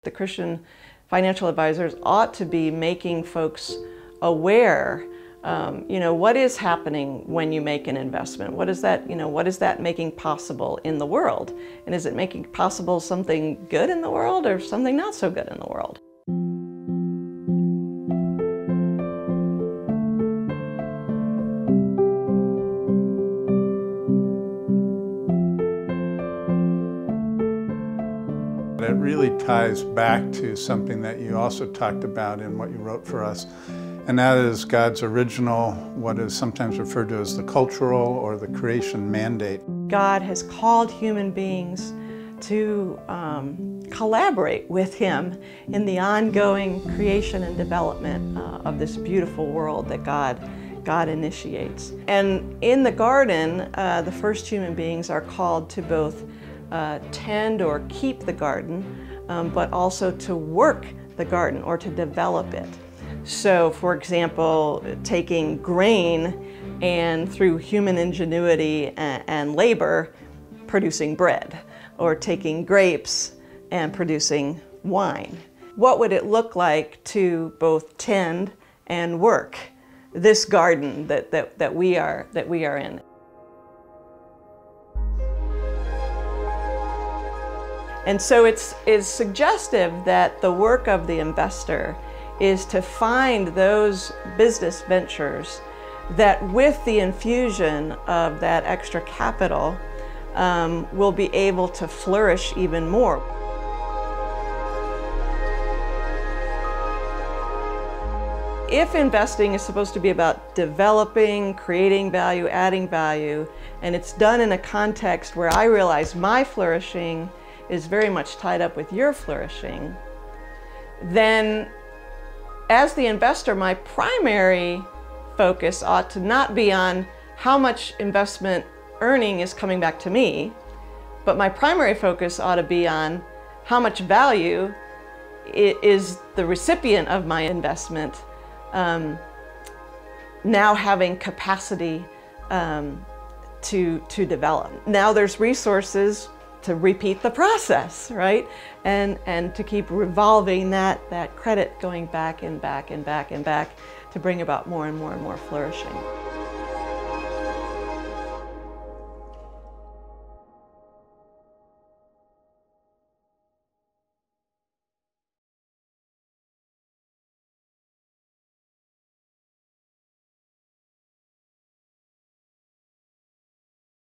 The Christian financial advisors ought to be making folks aware, what is happening when you make an investment? What is that making possible in the world? And is it making possible something good in the world or something not so good in the world? It really ties back to something that you also talked about in what you wrote for us, and that is God's original, what is sometimes referred to as the cultural or the creation mandate. God has called human beings to collaborate with Him in the ongoing creation and development of this beautiful world that God initiates. And in the garden, the first human beings are called to both tend or keep the garden, but also to work the garden or to develop it. So, for example, taking grain and through human ingenuity and labor, producing bread, or taking grapes and producing wine. What would it look like to both tend and work this garden that we are in? And so it's suggestive that the work of the investor is to find those business ventures that with the infusion of that extra capital will be able to flourish even more. If investing is supposed to be about developing, creating value, adding value, and it's done in a context where I realize my flourishing is very much tied up with your flourishing, then as the investor, my primary focus ought to not be on how much investment earning is coming back to me, but my primary focus ought to be on how much value is the recipient of my investment now having capacity to develop. Now there's resources to repeat the process, right? And to keep revolving that credit going back and back and back and back to bring about more and more and more flourishing.